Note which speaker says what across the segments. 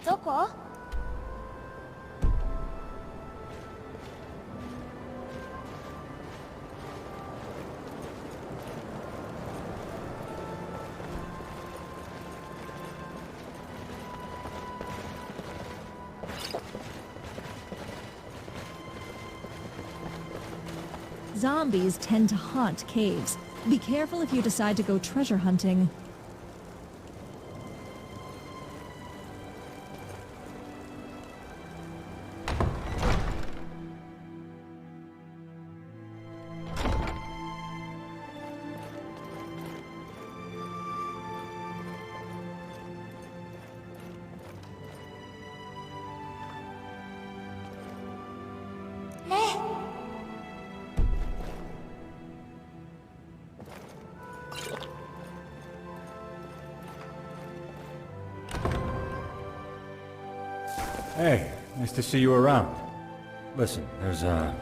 Speaker 1: どこ？
Speaker 2: Zombies tend to haunt caves. Be careful if you decide to go treasure hunting.
Speaker 3: Hey, nice to see you around. Listen, there's a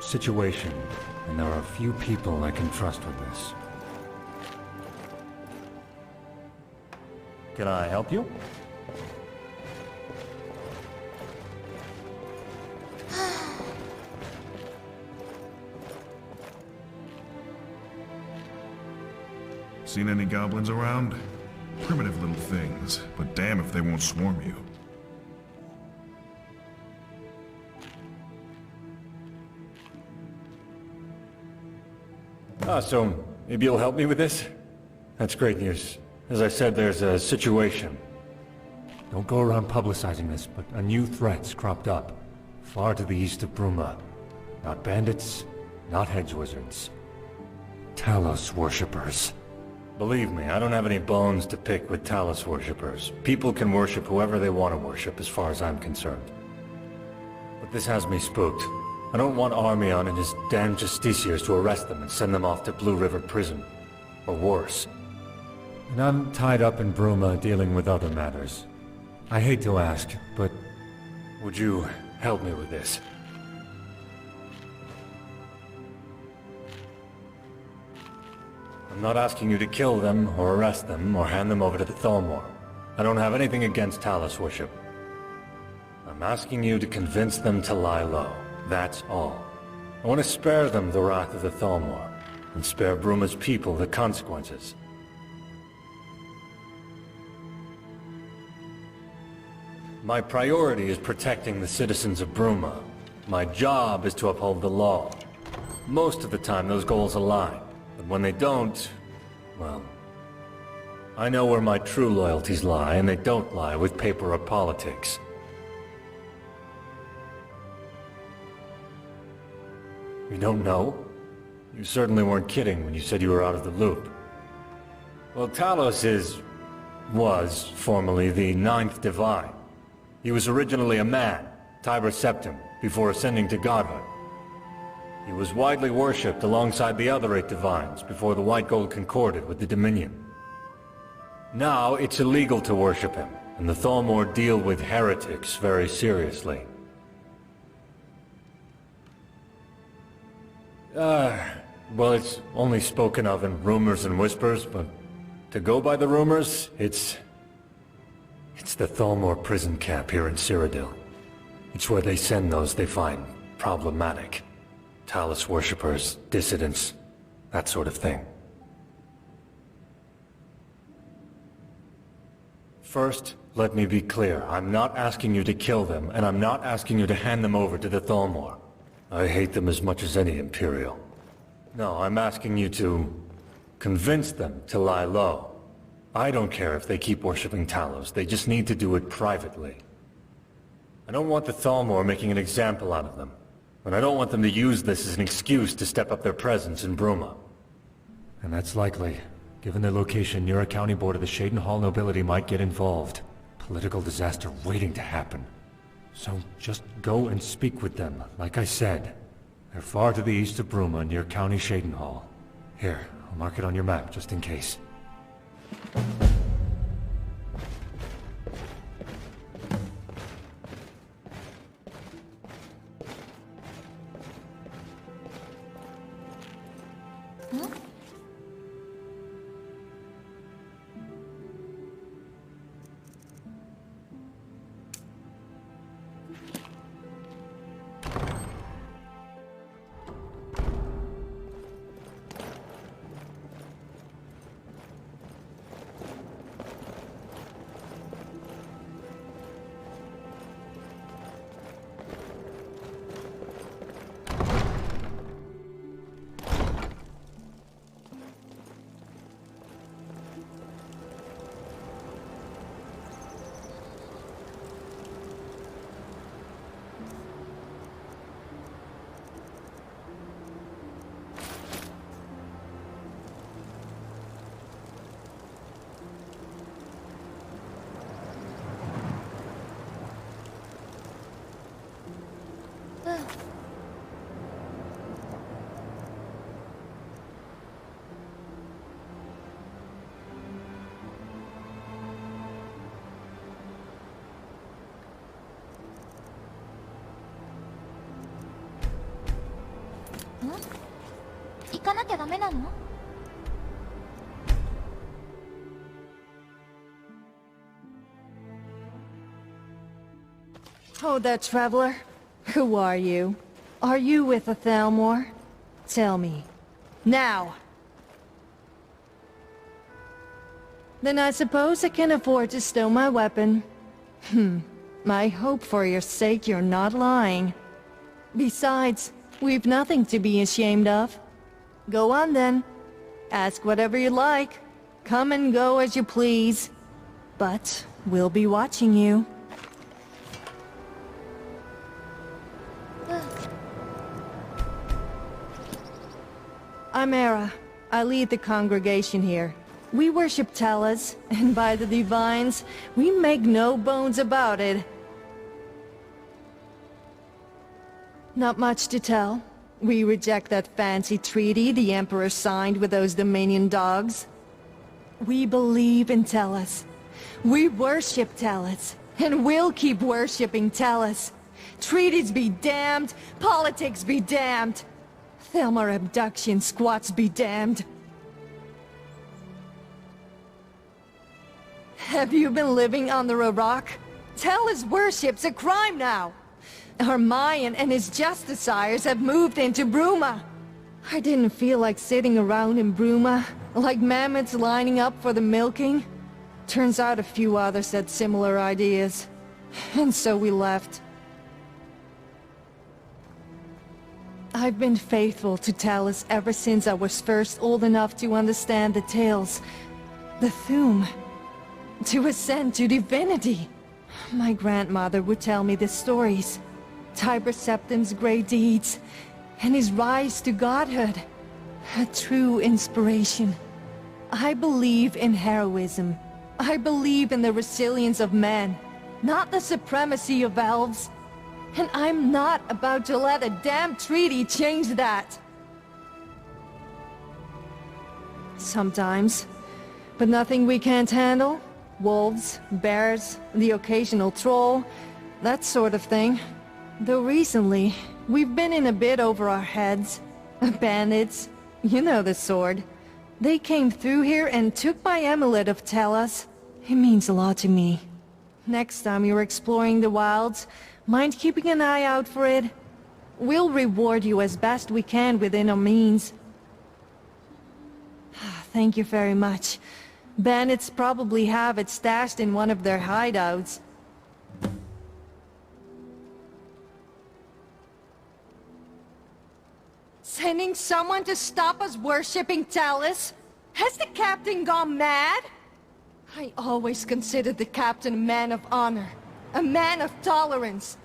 Speaker 3: situation, and there are a few people I can trust with this. Can I help you?
Speaker 4: Seen any goblins around? Primitive little things, but damn if they won't swarm you.
Speaker 3: So maybe you'll help me with this? That's great news. As I said, there's a situation. Don't go around publicizing this, but a new threat's cropped up. Far to the east of Bruma. Not bandits, not hedge wizards. Talos worshippers. Believe me, I don't have any bones to pick with Talos worshippers. People can worship whoever they want to worship, as far as I'm concerned. But this has me spooked. I don't want Armion and his damned justiciars to arrest them and send them off to Blue River Prison. Or worse. And I'm tied up in Bruma dealing with other matters. I hate to ask, but would you help me with this? I'm not asking you to kill them, or arrest them, or hand them over to the Thalmor. I don't have anything against Talos worship. I'm asking you to convince them to lie low. That's all. I want to spare them the wrath of the Thalmor, and spare Bruma's people the consequences. My priority is protecting the citizens of Bruma. My job is to uphold the law. Most of the time those goals align, but when they don't, well, I know where my true loyalties lie, and they don't lie with paper or politics. You don't know? You certainly weren't kidding when you said you were out of the loop. Well, Talos was formerly the Ninth Divine. He was originally a man, Tiber Septim, before ascending to godhood. He was widely worshipped alongside the other 8 Divines before the White Gold concorded with the Dominion. Now, it's illegal to worship him, and the Thalmor deal with heretics very seriously. Well, it's only spoken of in rumors and whispers, but to go by the rumors, it's the Thalmor prison camp here in Cyrodiil. It's where they send those they find problematic. Talos worshippers, dissidents, that sort of thing. First, let me be clear. I'm not asking you to kill them, and I'm not asking you to hand them over to the Thalmor. I hate them as much as any Imperial. No, I'm asking you to convince them to lie low. I don't care if they keep worshipping Talos, they just need to do it privately. I don't want the Thalmor making an example out of them, and I don't want them to use this as an excuse to step up their presence in Bruma. And that's likely. Given their location near a county board of the Shaden Hall nobility might get involved. Political disaster waiting to happen. So just go and speak with them, like I said. They're far to the east of Bruma, near County Shaden Hall. Here, I'll mark it on your map, just in case.
Speaker 1: ダメなの？
Speaker 5: Oh, there, traveler. Who are you? Are you with the Thalmor? Tell me. Now! Then I suppose I can afford to stow my weapon. I hope for your sake you're not lying. Besides, we've nothing to be ashamed of. Go on then. Ask whatever you like. Come and go as you please. But we'll be watching you. I'm Era. I lead the congregation here. We worship Talos, and by the Divines, we make no bones about it. Not much to tell. We reject that fancy treaty the Emperor signed with those Dominion dogs. We believe in Talos. We worship Talos, and we'll keep worshipping Talos. Treaties be damned, politics be damned. Thalmor abduction squats be damned. Have you been living under a rock? Talos worship's a crime now. Our Mayan and his justiciars have moved into Bruma. I didn't feel like sitting around in Bruma, like mammoths lining up for the milking. Turns out a few others had similar ideas. And so we left. I've been faithful to Talos ever since I was first old enough to understand the tales. The Thume. To ascend to divinity. My grandmother would tell me the stories. Tiber Septim's great deeds, and his rise to godhood. A true inspiration. I believe in heroism. I believe in the resilience of men, not the supremacy of elves. And I'm not about to let a damn treaty change that. Sometimes. But nothing we can't handle? Wolves, bears, the occasional troll, that sort of thing. Though recently, we've been in a bit over our heads. Bandits, you know the sort. They came through here and took my amulet of Talos. It means a lot to me. Next time you're exploring the wilds, mind keeping an eye out for it? We'll reward you as best we can within our means. Thank you very much. Bandits probably have it stashed in one of their hideouts. Sending someone to stop us worshipping Talos? Has the captain gone mad? I always considered the captain a man of honor. A man of tolerance.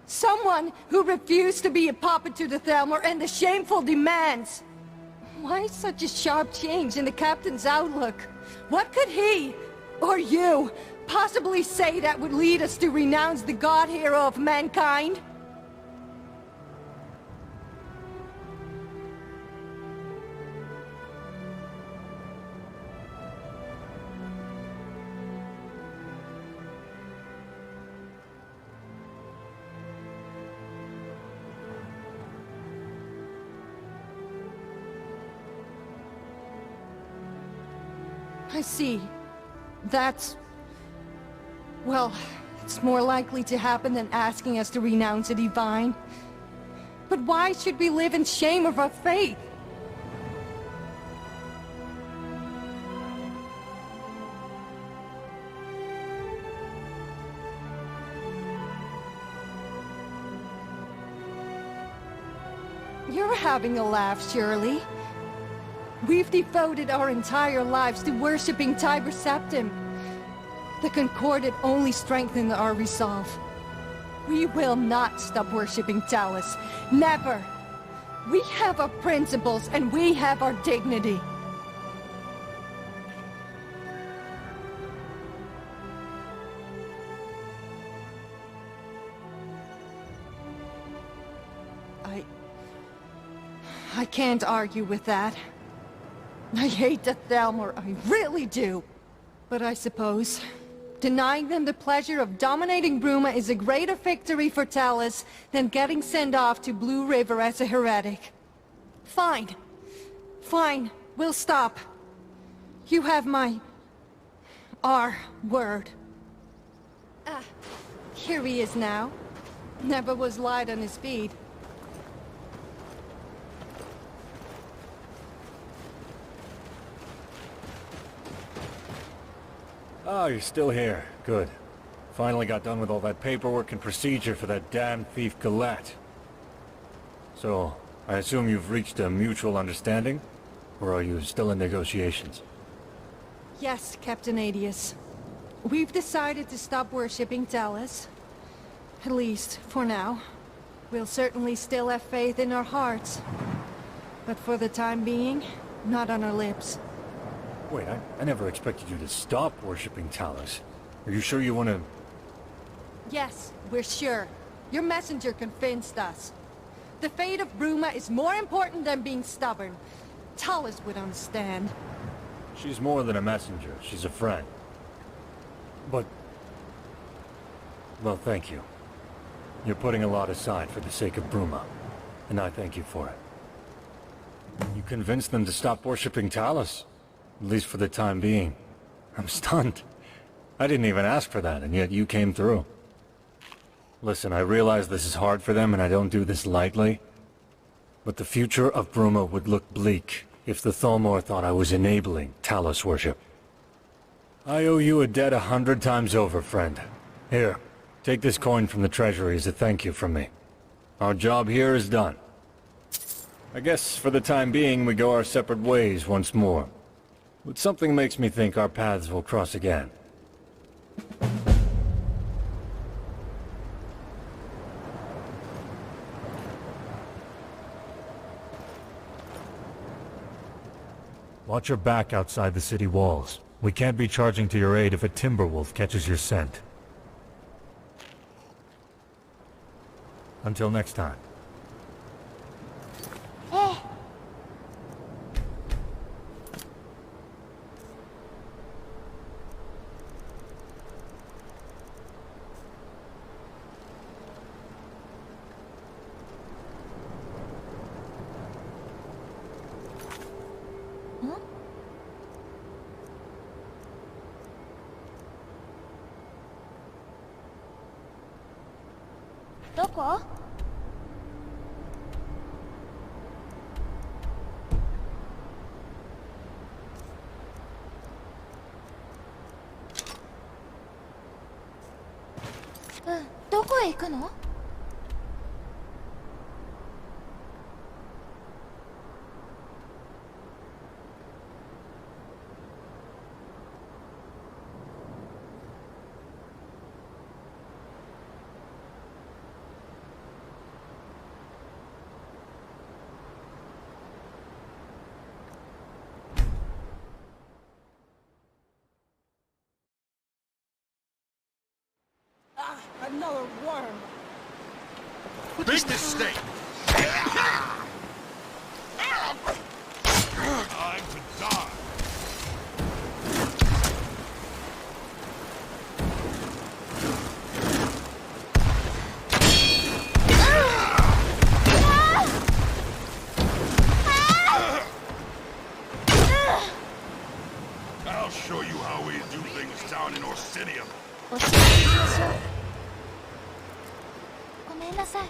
Speaker 5: Someone who refused to be a puppet to the Thalmor and the shameful demands. Why such a sharp change in the captain's outlook? What could he, or you, possibly say that would lead us to renounce the god-hero of mankind? I see. That's... well, it's more likely to happen than asking us to renounce a divine. But why should we live in shame of our faith? You're having a laugh, surely. We've devoted our entire lives to worshipping Tiber Septim. The Concordat only strengthened our resolve. We will not stop worshipping Talos. Never! We have our principles and we have our dignity. I can't argue with that. I hate the Thalmor, I really do. But I suppose denying them the pleasure of dominating Bruma is a greater victory for Talos than getting sent off to Blue River as a heretic. Fine. Fine, we'll stop. You have our word. Here he is now. Never was light on his feet.
Speaker 3: Oh, you're still here. Good. Finally got done with all that paperwork and procedure for that damn thief Galette. So, I assume you've reached a mutual understanding? Or are you still in negotiations?
Speaker 5: Yes, Captain Adius. We've decided to stop worshipping Talos. At least, for now. We'll certainly still have faith in our hearts. But for the time being, not on our lips.
Speaker 3: Wait, I never expected you to stop worshipping Talos. Are you sure you want to...
Speaker 5: Yes, we're sure. Your messenger convinced us. The fate of Bruma is more important than being stubborn. Talos would understand.
Speaker 3: She's more than a messenger. She's a friend. But... well, thank you. You're putting a lot aside for the sake of Bruma. And I thank you for it. You convinced them to stop worshipping Talos. At least for the time being. I'm stunned. I didn't even ask for that, and yet you came through. Listen, I realize this is hard for them, and I don't do this lightly. But the future of Bruma would look bleak if the Thalmor thought I was enabling Talos worship. I owe you a debt 100 times over, friend. Here, take this coin from the treasury as a thank you from me. Our job here is done. I guess for the time being we go our separate ways once more. But something makes me think our paths will cross again. Watch your back outside the city walls. We can't be charging to your aid if a timber wolf catches your scent. Until next time.
Speaker 1: Oh. どこ？どこへ行くの？Another
Speaker 5: worm!
Speaker 4: Big mistake! Time to die! I'll show you how we do things down in Orsidium.
Speaker 1: 教えてみましょう。ごめんなさい。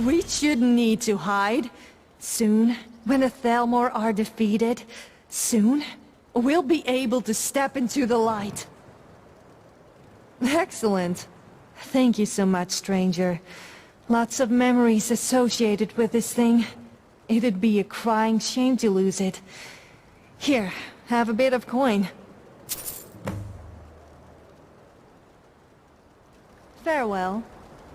Speaker 5: We shouldn't need to hide. Soon, when the Thalmor are defeated, soon, we'll be able to step into the light. Excellent. Thank you so much, stranger. Lots of memories associated with this thing. It'd be a crying shame to lose it. Here, have a bit of coin. Farewell,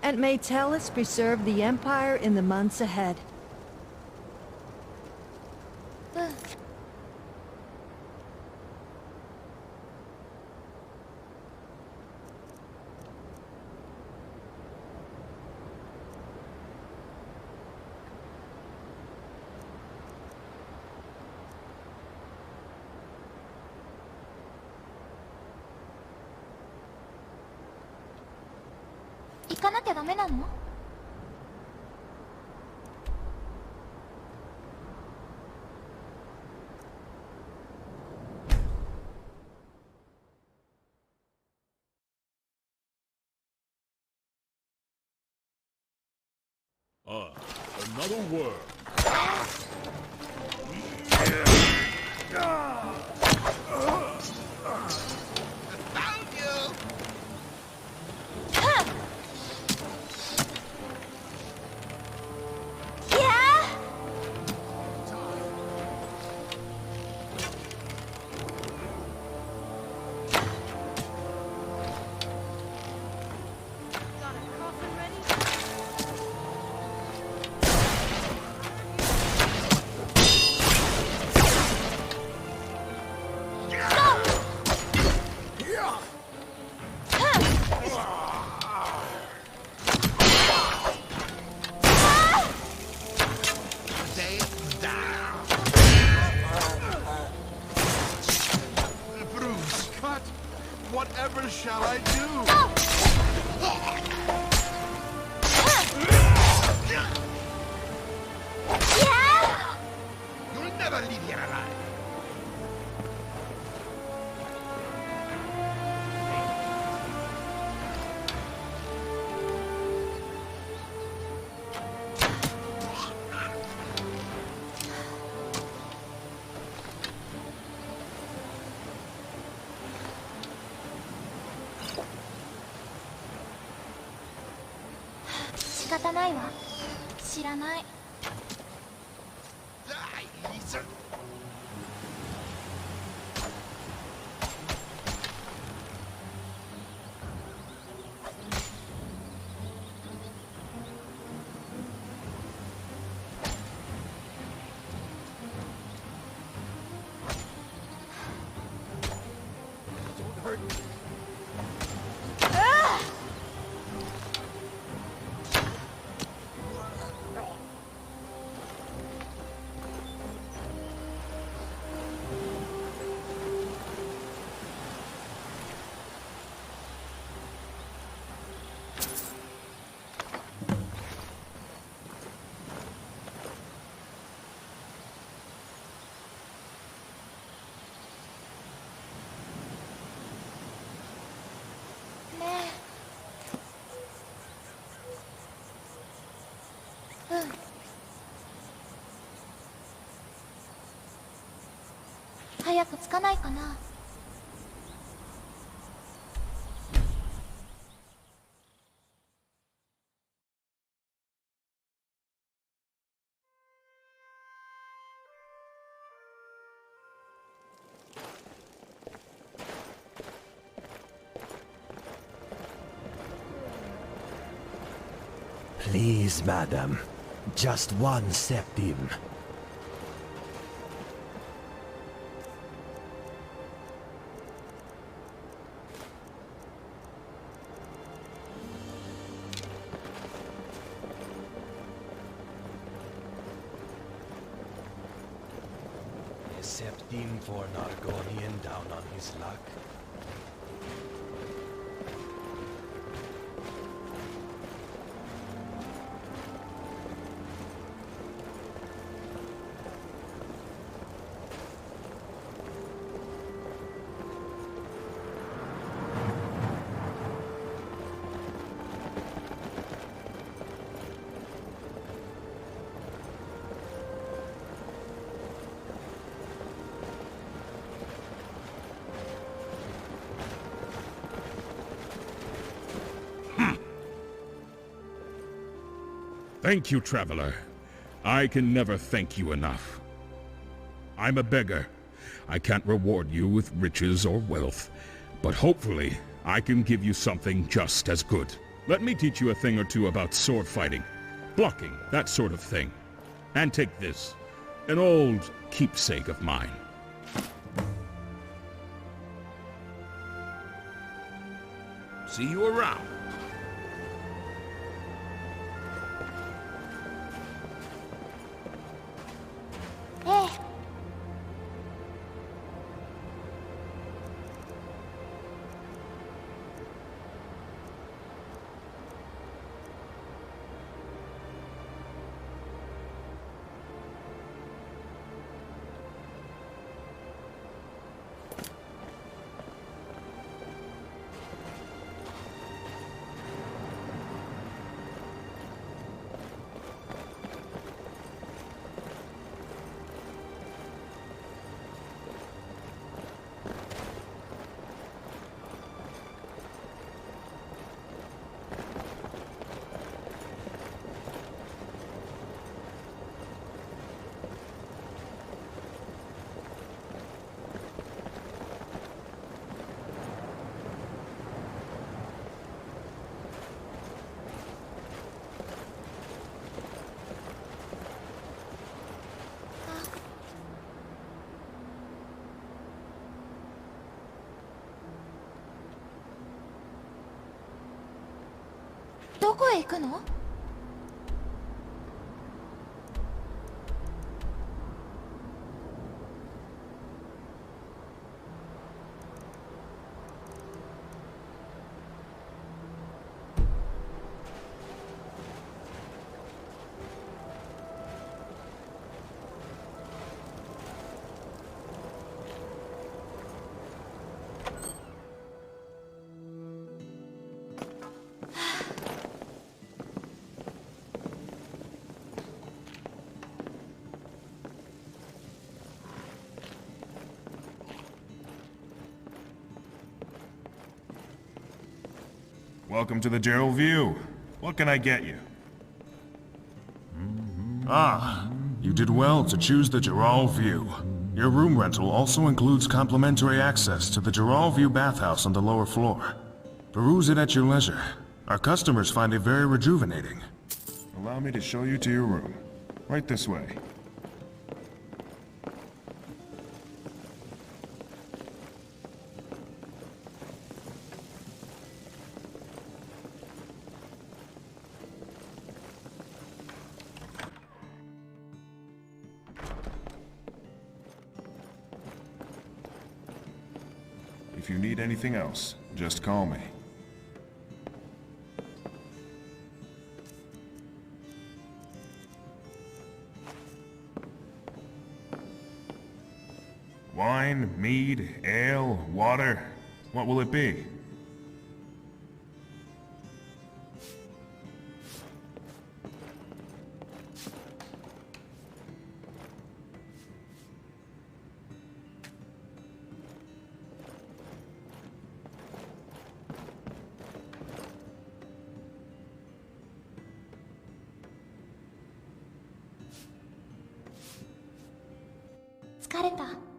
Speaker 5: and may Talos preserve the Empire in the months ahead.
Speaker 1: うん。行かなきゃダメなの？
Speaker 6: Another word.
Speaker 7: Whatever shall I do? You'll never leave here alive.
Speaker 1: 仕方ないわ。知らない。 早く着かないかな。
Speaker 8: Please, madam. Just one septim. A septim for an Argonian down on his luck.
Speaker 6: Thank you, traveler. I can never thank you enough. I'm a beggar. I can't reward you with riches or wealth, but hopefully I can give you something just as good. Let me teach you a thing or two about sword fighting, blocking, that sort of thing. And take this, an old keepsake of mine. See you around.
Speaker 1: ええ。どこへ行くの？Welcome
Speaker 4: to the Gerald View. What can I get you? Ah, you did well to choose the Gerald View. Your room rental also includes complimentary access to the Gerald View bathhouse on the lower floor. Peruse it at your leisure. Our customers find it very rejuvenating. Allow me to show you to your room. Right this way. If you need anything else, just call me. Wine, mead, ale, water. What will it be?
Speaker 1: 疲れた。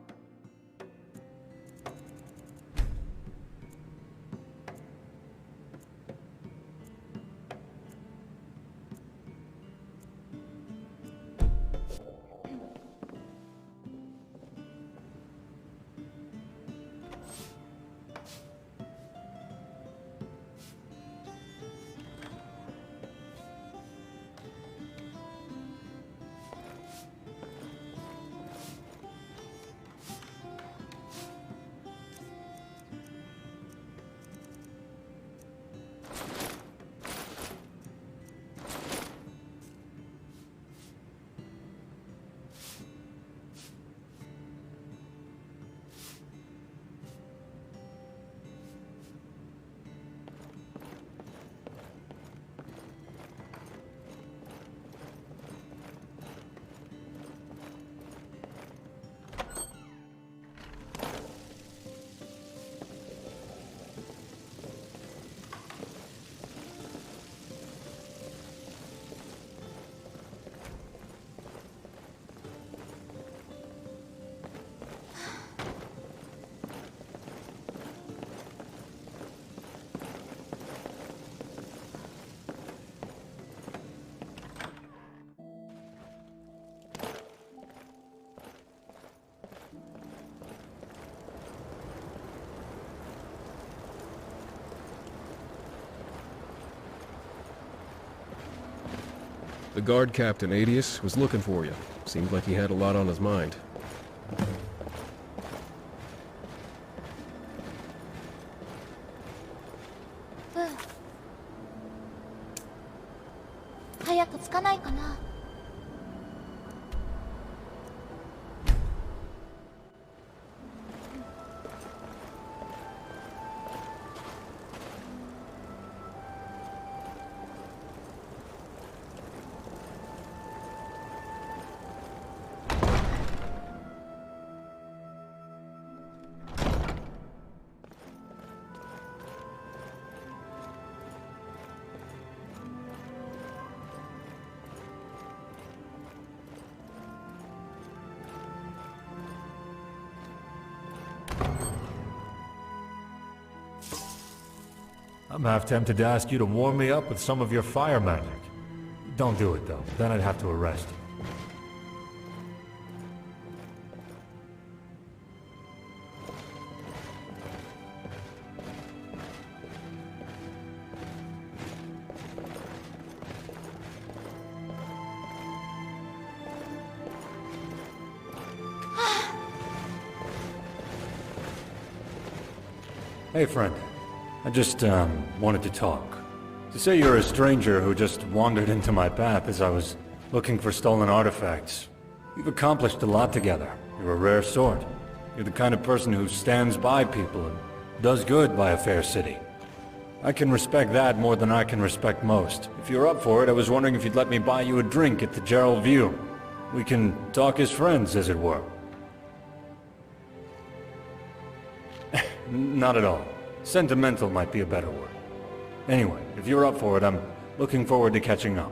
Speaker 9: The guard captain, Adius, was looking for you. Seemed like he had a lot on his mind.
Speaker 1: 早く着かないかな。
Speaker 3: I'm half tempted to ask you to warm me up with some of your fire magic. Don't do it, though. Then I'd have to arrest you. Hey, friend. I just, wanted to talk. To say you're a stranger who just wandered into my path as I was looking for stolen artifacts. We've accomplished a lot together. You're a rare sort. You're the kind of person who stands by people and does good by a fair city. I can respect that more than I can respect most. If you're up for it, I was wondering if you'd let me buy you a drink at the Gerald View. We can talk as friends, as it were. Not at all. Sentimental might be a better word. Anyway, if you're up for it, I'm looking forward to catching up.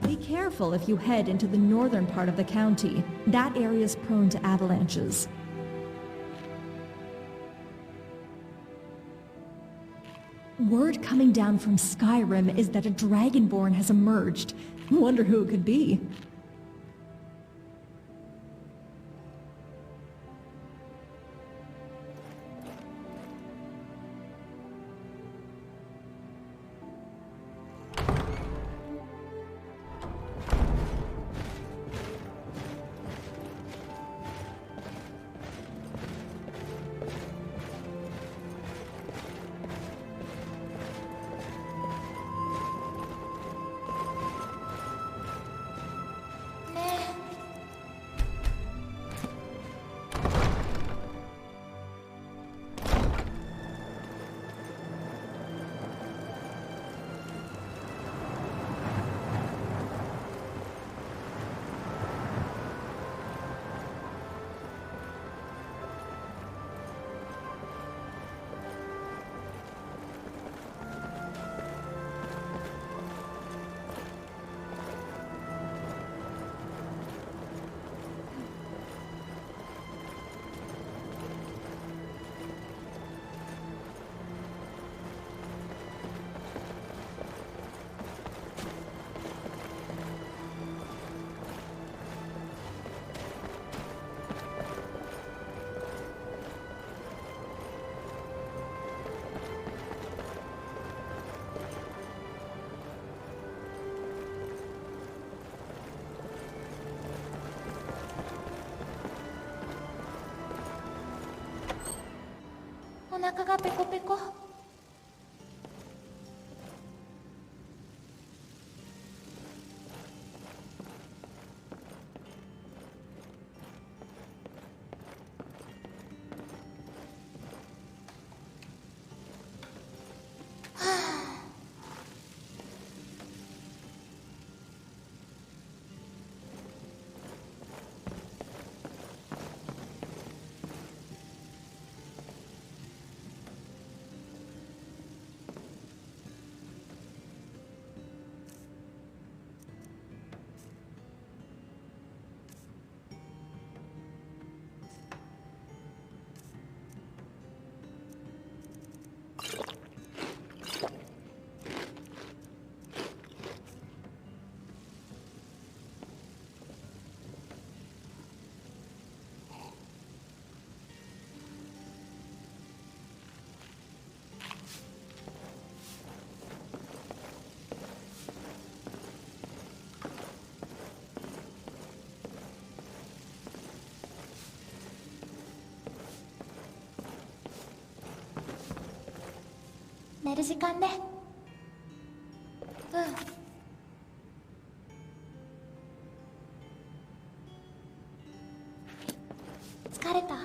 Speaker 2: Be careful if you head into the northern part of the county. That area is prone to avalanches. Word coming down from Skyrim is that a Dragonborn has emerged. Wonder who it could be.
Speaker 1: お腹がペコペコ。寝る時間ね。うん。疲れた。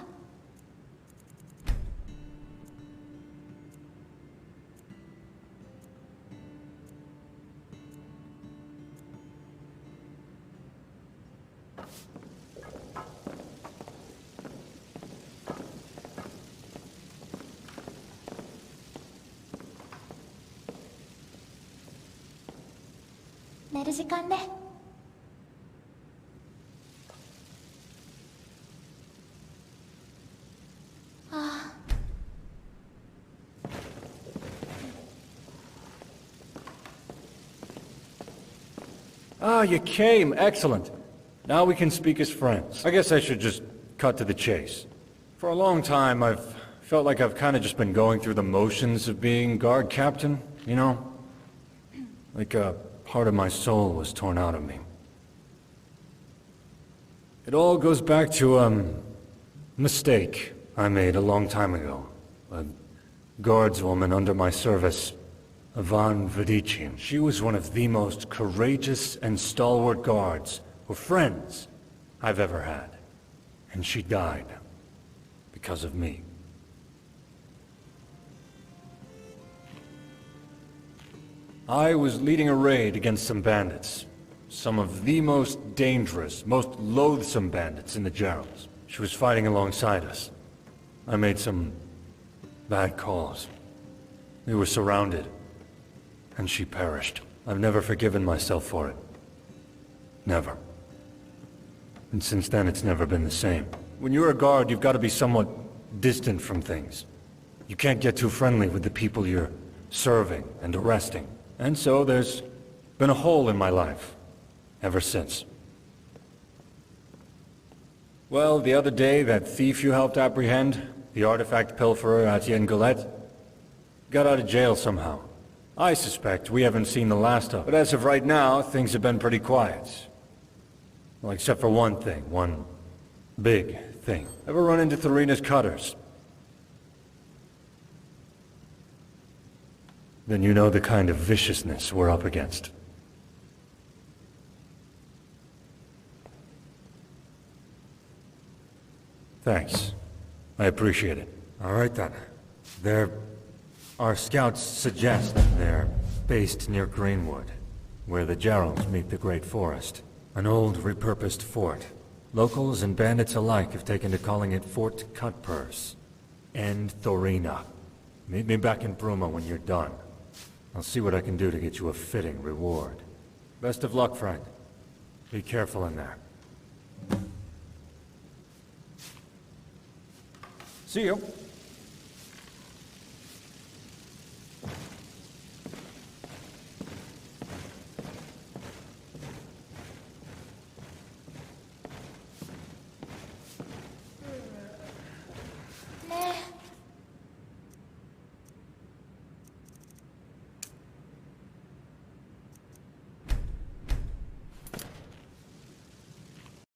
Speaker 1: 寝る時間ね。ああ。
Speaker 3: Ah, you came. Excellent. Now we can speak as friends. I guess I should just cut to the chase. For a long time, I've felt like I've kind of just been going through the motions of being guard captain, you know? Like a part of my soul was torn out of me. It all goes back to a mistake I made a long time ago. A guardswoman under my service, Ivan Vidichin. She was one of the most courageous and stalwart guards, or friends, I've ever had. And she died. Because of me. I was leading a raid against some bandits. Some of the most dangerous, most loathsome bandits in the Gerals. She was fighting alongside us. I made some bad calls. We were surrounded. And she perished. I've never forgiven myself for it. Never. And since then, it's never been the same. When you're a guard, you've got to be somewhat distant from things. You can't get too friendly with the people you're serving and arresting. And so there's been a hole in my life, ever since. Well, the other day, that thief you helped apprehend, the artifact pilferer Etienne Goulet, got out of jail somehow. I suspect we haven't seen the last of him. But as of right now, things have been pretty quiet. Well, except for one thing, one big thing. Ever run into Thorina's cutters? Then you know the kind of viciousness we're up against. Thanks. I appreciate it. All right then. Our scouts suggest they're based near Greenwood, where the Gerals meet the Great Forest. An old, repurposed fort. Locals and bandits alike have taken to calling it Fort Cutpurse. And Thorina. Meet me back in Bruma when you're done. I'll see what I can do to get you a fitting reward. Best of luck, friend. Be careful in there. See you.